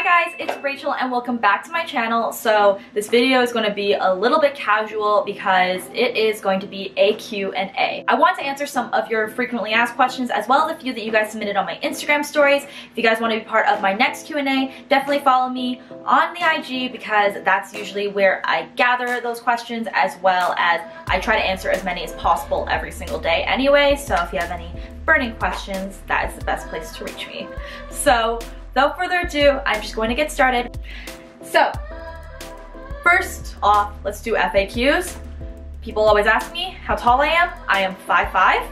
Hi guys, it's Rachel and welcome back to my channel. So this video is going to be a little bit casual because it is going to be a Q&A. I want to answer some of your frequently asked questions as well as a few that you guys submitted on my Instagram stories. If you guys want to be part of my next Q&A, definitely follow me on the IG because that's usually where I gather those questions, as well as I try to answer as many as possible every single day anyway. So if you have any burning questions, that is the best place to reach me. So without further ado, I'm just going to get started. So, first off, let's do FAQs. People always ask me how tall I am. I am 5'5".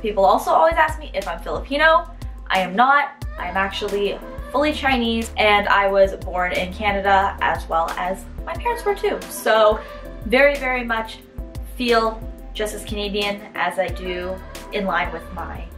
People also always ask me if I'm Filipino. I am not. I am actually fully Chinese, and I was born in Canada as well as my parents were too. So, very, very much feel just as Canadian as I do in line with my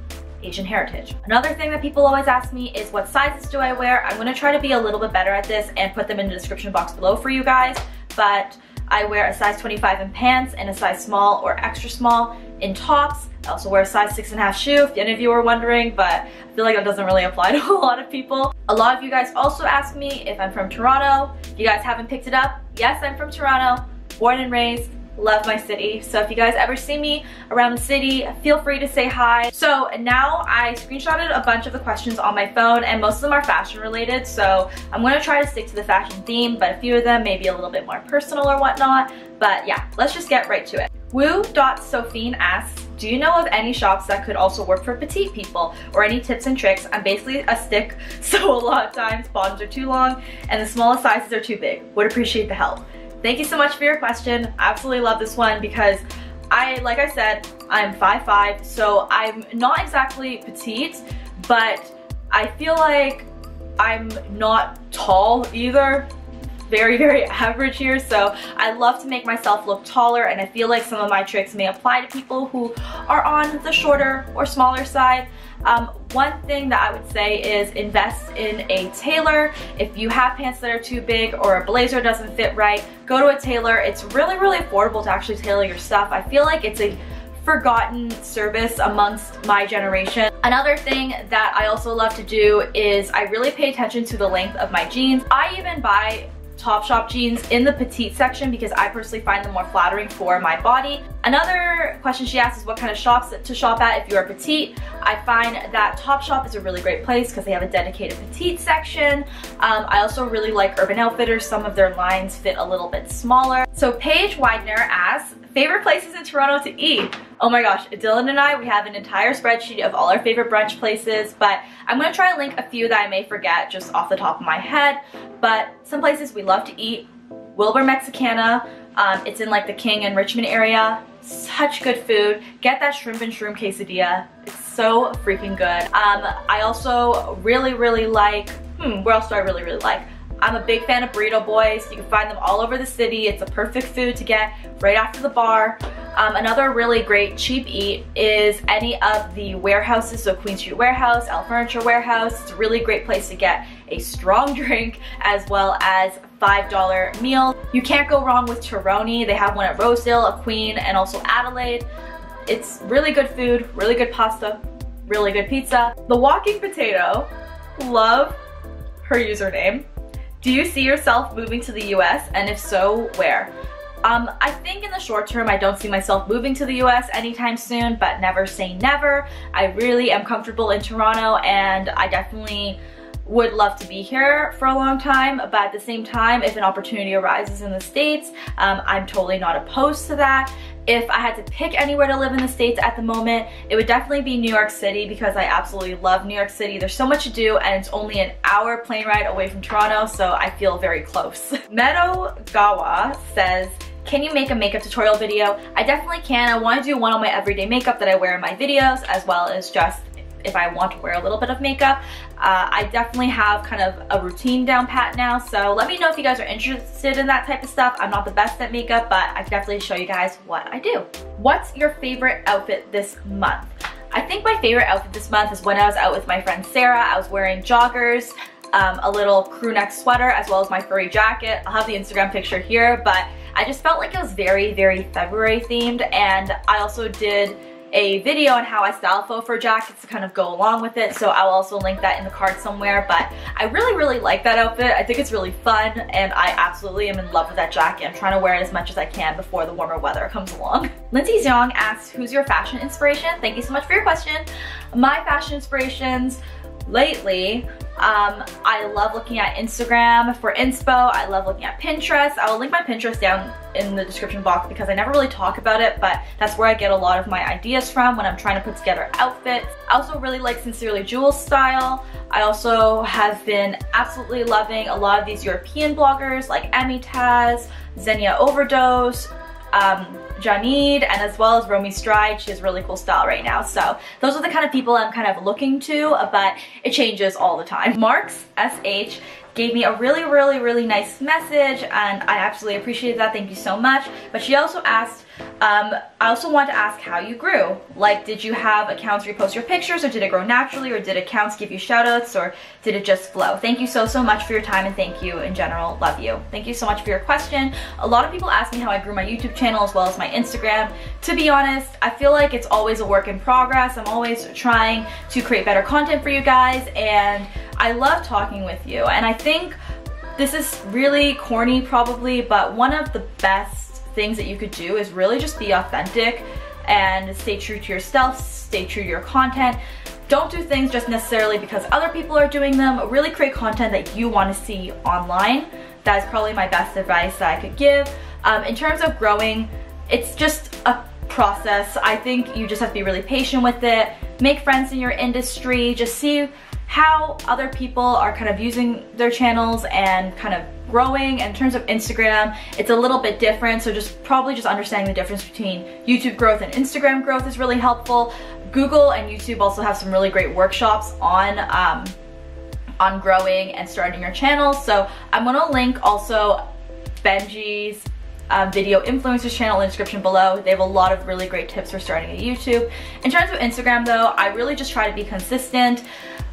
Asian heritage. Another thing that people always ask me is what sizes do I wear? I'm gonna try to be a little bit better at this and put them in the description box below for you guys, but I wear a size 25 in pants and a size small or extra small in tops. I also wear a size 6.5 shoe, if any of you are wondering, but I feel like that doesn't really apply to a lot of people. A lot of you guys also ask me if I'm from Toronto. If you guys haven't picked it up, yes, I'm from Toronto, born and raised. Love my city. So if you guys ever see me around the city, feel free to say hi. So now I screenshotted a bunch of the questions on my phone, and most of them are fashion related, so I'm going to try to stick to the fashion theme, but a few of them may be a little bit more personal or whatnot. But yeah, let's just get right to it. Woo.Sophine asks, do you know of any shops that could also work for petite people, or any tips and tricks? I'm basically a stick, so a lot of times bottoms are too long and the smallest sizes are too big. Would appreciate the help. Thank you so much for your question. I absolutely love this one because like I said, I'm 5'5", so I'm not exactly petite, but I feel like I'm not tall either. Very, very average here, so I love to make myself look taller, and I feel like some of my tricks may apply to people who are on the shorter or smaller side. One thing that I would say is invest in a tailor. If you have pants that are too big or a blazer doesn't fit right, go to a tailor. It's really, really affordable to actually tailor your stuff. I feel like it's a forgotten service amongst my generation. Another thing that I also love to do is I really pay attention to the length of my jeans. I even buy Topshop jeans in the petite section because I personally find them more flattering for my body. Another question she asked is what kind of shops to shop at if you are petite. I find that Topshop is a really great place because they have a dedicated petite section. I also really like Urban Outfitters. Some of their lines fit a little bit smaller. So Paige Widener asks, favorite places in Toronto to eat? Oh my gosh, Dylan and I, we have an entire spreadsheet of all our favorite brunch places, but I'm gonna try to link a few that I may forget just off the top of my head. But some places we love to eat: Wilbur Mexicana. It's in like the King and Richmond area. Such good food. Get that shrimp and shroom quesadilla. It's so freaking good. I also really, really like, where else do I really, really like? I'm a big fan of Burrito Boys. You can find them all over the city. It's a perfect food to get right after the bar. Another really great cheap eat is any of the warehouses, so Queen Street Warehouse, Elle Furniture Warehouse. It's a really great place to get a strong drink as well as $5 meal. You can't go wrong with Toroni. They have one at Rosedale, a Queen, and also Adelaide. It's really good food, really good pasta, really good pizza. The Walking Potato, love her username. Do you see yourself moving to the US, and if so, where? I think in the short term, I don't see myself moving to the US anytime soon, but never say never. I really am comfortable in Toronto, and I definitely would love to be here for a long time, but at the same time, if an opportunity arises in the States, I'm totally not opposed to that. If I had to pick anywhere to live in the States at the moment, it would definitely be New York City because I absolutely love New York City. There's so much to do, and it's only an hour plane ride away from Toronto, so I feel very close. Meadow Gawa says, can you make a makeup tutorial video? I definitely can. I want to do one on my everyday makeup that I wear in my videos, as well as just if I want to wear a little bit of makeup. I definitely have kind of a routine down pat now, so let me know if you guys are interested in that type of stuff. I'm not the best at makeup, but I can definitely show you guys what I do. What's your favorite outfit this month? I think my favorite outfit this month is when I was out with my friend Sarah. I was wearing joggers, a little crew neck sweater, as well as my furry jacket. I'll have the Instagram picture here, but I just felt like it was very, very February themed, and I also did a video on how I style faux fur jackets to kind of go along with it, so I'll also link that in the card somewhere. But I really like that outfit. I think it's really fun, and I absolutely am in love with that jacket. I'm trying to wear it as much as I can before the warmer weather comes along. Lindsay Zhang asks, who's your fashion inspiration? Thank you so much for your question. My fashion inspirations lately, I love looking at Instagram for inspo. I love looking at Pinterest. I will link my Pinterest down in the description box because I never really talk about it, but that's where I get a lot of my ideas from when I'm trying to put together outfits. I also really like Sincerely Jules style. I also have been absolutely loving a lot of these European bloggers like Emmy Taz, Xenia Overdose, Janid, and as well as Romy Stride. She has really cool style right now. So those are the kind of people I'm kind of looking to, but it changes all the time. Marks SH gave me a really nice message, and I absolutely appreciated that. Thank you so much. But she also asked, I also wanted to ask how you grew. Like, did you have accounts repost your pictures, or did it grow naturally, or did accounts give you shoutouts, or did it just flow? Thank you so much for your time, and thank you in general. Love you. Thank you so much for your question. A lot of people ask me how I grew my YouTube channel as well as my Instagram. To be honest, I feel like it's always a work in progress. I'm always trying to create better content for you guys, and I love talking with you. And I think this is really corny probably, but one of the best things that you could do is really just be authentic and stay true to yourself, stay true to your content. Don't do things just necessarily because other people are doing them. Really create content that you want to see online. That is probably my best advice that I could give. In terms of growing, it's just a process. I think you just have to be really patient with it. Make friends in your industry. Just see how other people are kind of using their channels and kind of growing. In terms of Instagram, it's a little bit different, so probably just understanding the difference between YouTube growth and Instagram growth is really helpful. Google and YouTube also have some really great workshops on growing and starting your channel. So I'm gonna link also Benji's video influencers channel in the description below. They have a lot of really great tips for starting a YouTube. In terms of Instagram though, I really just try to be consistent.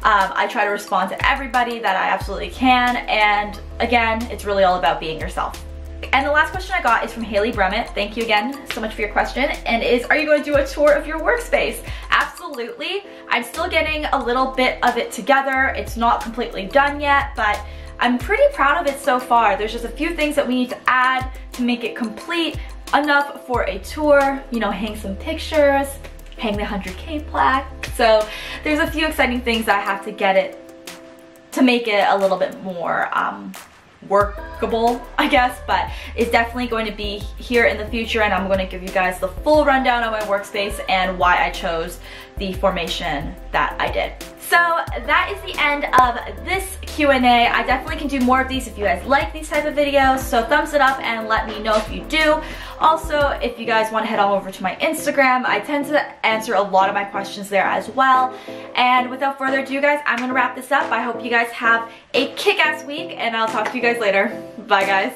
I try to respond to everybody that I absolutely can, and again, it's really all about being yourself. And the last question I got is from Haley Bremmett. Thank you again so much for your question, and is, are you going to do a tour of your workspace? Absolutely. I'm still getting a little bit of it together. It's not completely done yet, but I'm pretty proud of it so far. There's just a few things that we need to add to make it complete enough for a tour. You know, hang some pictures, hang the 100K plaque. So there's a few exciting things that I have to get it to make it a little bit more workable, I guess, but it's definitely going to be here in the future, and I'm going to give you guys the full rundown on my workspace and why I chose the formation that I did. So that is the end of this Q&A. I definitely can do more of these if you guys like these type of videos, so thumbs it up and let me know if you do. Also, if you guys want to head on over to my Instagram, I tend to answer a lot of my questions there as well. And without further ado guys, I'm going to wrap this up. I hope you guys have a kick-ass week, and I'll talk to you guys later. Bye guys.